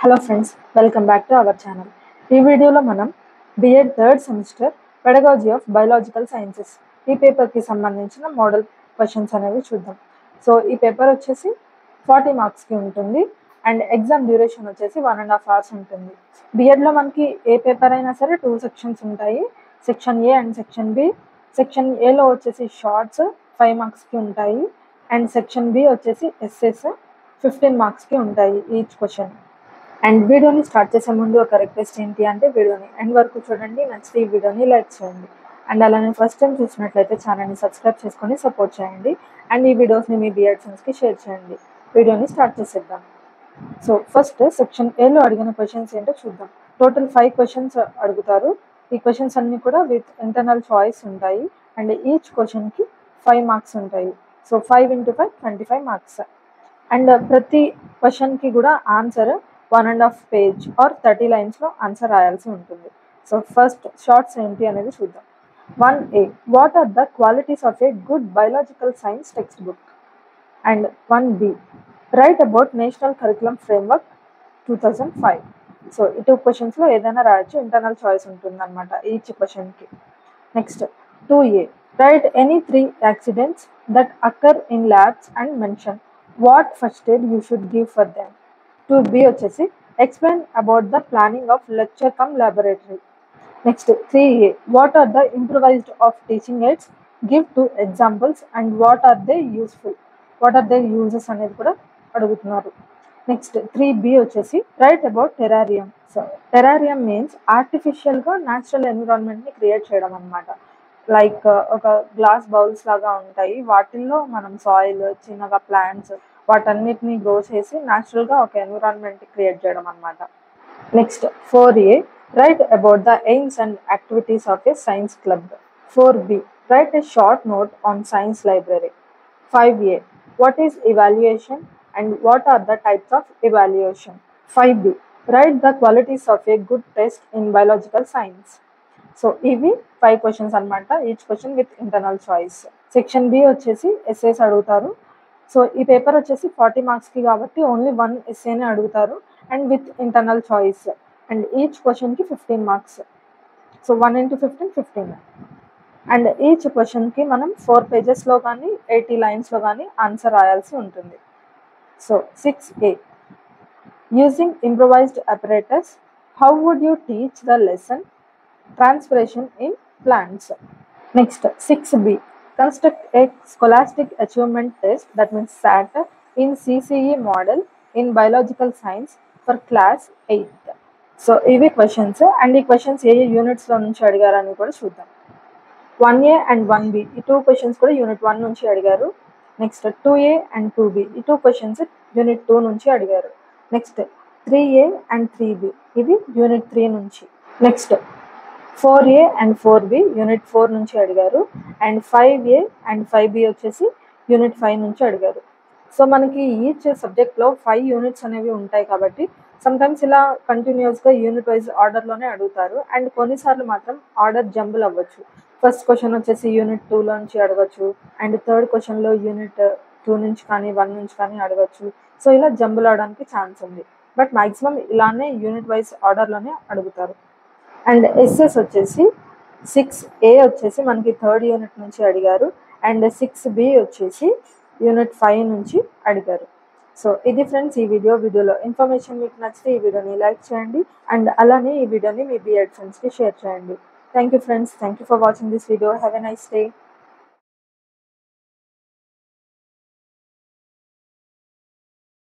Hello friends, welcome back to our channel. ఈ వీడియోలో మనం BEd third semester pedagogy of biological sciences ఈ పేపర్కి సంబంధించిన మోడల్ క్వశ్చన్స్ అనేవి చూద్దాం. సో ఈ పేపర్ వచ్చేసి 40 మార్క్స్కి ఉంటుంది అండ్ ఎగ్జామ్ డ్యూరేషన్ వచ్చేసి 1.5 hours ఉంటుంది. బిఎడ్లో మనకి ఏ పేపర్ అయినా సరే 2 sections ఉంటాయి, section A and section B. Section ఏలో వచ్చేసి షార్ట్స్ 5 marksకి ఉంటాయి అండ్ సెక్షన్ బి వచ్చేసి ఎస్ఎస్ 15 marksకి ఉంటాయి ఈచ్ క్వశ్చన్. అండ్ వీడియోని స్టార్ట్ చేసే ముందు ఒక రిక్వెస్ట్ ఏంటి అంటే వీడియోని ఎండ్ వరకు చూడండి, నచ్చితే ఈ వీడియోని లైక్ చేయండి అండ్ అలానే ఫస్ట్ టైం చూసినట్లయితే ఛానల్ని సబ్స్క్రైబ్ చేసుకొని సపోర్ట్ చేయండి అండ్ ఈ వీడియోస్ని మీ బిఎడ్ ఫ్రెండ్స్కి షేర్ చేయండి. వీడియోని స్టార్ట్ చేసేద్దాం. సో ఫస్ట్ సెక్షన్ ఏలో అడిగిన క్వశ్చన్స్ ఏంటో చూద్దాం. టోటల్ 5 questions అడుగుతారు. ఈ క్వశ్చన్స్ అన్నీ కూడా విత్ ఇంటర్నల్ చాయిస్ ఉంటాయి అండ్ ఈచ్ క్వశ్చన్కి 5 marks ఉంటాయి. సో 5 into 5 25 marks అండ్ ప్రతి క్వశ్చన్కి కూడా ఆన్సర్ 1.5 page or 30 linesలో ఆన్సర్ రాయాల్సి ఉంటుంది. సో ఫస్ట్ షార్ట్స్ ఏంటి అనేది చూద్దాం. 1A, what are the qualities of a good biological science text book? And 1B, write about national curriculum framework 2005. So ఈ 2 questions ఏదైనా రాయొచ్చు, ఇంటర్నల్ చాయిస్ ఉంటుంది అనమాట ఈచ్ క్వశ్చన్కి. Next 2A, write any 3 accidents that occur in labs and mention what first aid you should give for them. 2B వచ్చేసి explain about the planning of lecture cum laboratory. Next 3A, what are the improvised of teaching aids, give 2 examples and what are they useful, what are they uses అనేది కూడా అడుగుతున్నారు. Next 3B వచ్చేసి write about terrarium. So terrarium means ఆర్టిఫిషియల్గా natural ఎన్విరాన్మెంట్ని create చేయడం అనమాట. Like ఒక glass bowls లాగా ఉంటాయి, వాటిల్లో మనం సాయిల్, చిన్నగా ప్లాంట్స్ వాటన్నిటిని గ్రో చేసి న్యాచురల్గా ఒక ఎన్విరాన్మెంట్ క్రియేట్ చేయడం అనమాట. Next 4A, write about the aims and activities of a science club. 4B, write a short note on science library. 5A, what is evaluation and what are the types of evaluation. 5B, write the qualities of a good test in biological science. So ఇవి 5 questions అనమాట, each question with internal choice. Section B వచ్చేసి SAs అడుగుతారు. So ఈ paper వచ్చేసి 40 marksకి కాబట్టి only 1 ఎస్ఏనే అడుగుతారు and with internal choice and each క్వశ్చన్కి 15 marks. So 1 into 15 15 and each క్వశ్చన్కి మనం 4 pagesలో కానీ 80 linesలో కానీ ఆన్సర్ రాయాల్సి ఉంటుంది. So 6A, using improvised apparatus, how would you teach the lesson transpiration in plants. Next 6B, construct a scholastic achievement test, that means SAT, in CCE model in biological science for class 8th. So ఇవి questions and ఈ questions ఏ యూనిట్స్లో నుంచి అడిగారని కూడా చూద్దాం. 1A and 1B ఈ 2 questions కూడా unit 1 నుంచి అడిగారు. Next 2A and 2B ఈ 2 questions యూనిట్ 2 నుంచి అడిగారు. నెక్స్ట్ 3A అండ్ 3B ఇవి యూనిట్ 3 నుంచి. Next 4A and 4B unit 4 నుంచి అడిగారు అండ్ 5A అండ్ 5B వచ్చేసి యూనిట్ 5 నుంచి అడిగారు. సో మనకి ఈచ్ సబ్జెక్ట్లో 5 units అనేవి ఉంటాయి కాబట్టి సమ్టైమ్స్ ఇలా కంటిన్యూస్గా యూనిట్ వైజ్ ఆర్డర్లోనే అడుగుతారు అండ్ కొన్నిసార్లు మాత్రం ఆర్డర్ జంబుల్ అవ్వచ్చు. ఫస్ట్ క్వశ్చన్ వచ్చేసి యూనిట్ 2లో నుంచి అడగచ్చు అండ్ థర్డ్ క్వశ్చన్లో యూనిట్ 2 నుంచి కానీ 1 నుంచి కానీ అడగచ్చు. సో ఇలా జంబుల్ అవడానికి ఛాన్స్ ఉంది, బట్ మ్యాక్సిమం ఇలానే యూనిట్ వైజ్ ఆర్డర్లోనే అడుగుతారు. అండ్ ఎస్ఎస్ వచ్చేసి 6A వచ్చేసి మనకి థర్డ్ యూనిట్ నుంచి అడిగారు అండ్ 6B వచ్చేసి యూనిట్ 5 నుంచి అడిగారు. సో ఇది ఫ్రెండ్స్ ఈ వీడియోలో ఇన్ఫర్మేషన్ మీకు నచ్చితే ఈ వీడియోని లైక్ చేయండి అండ్ అలానే ఈ వీడియోని మీ బిఎడ్ ఫ్రెండ్స్కి షేర్ చేయండి. Thank you friends, thank you for watching this video. Have a nice day.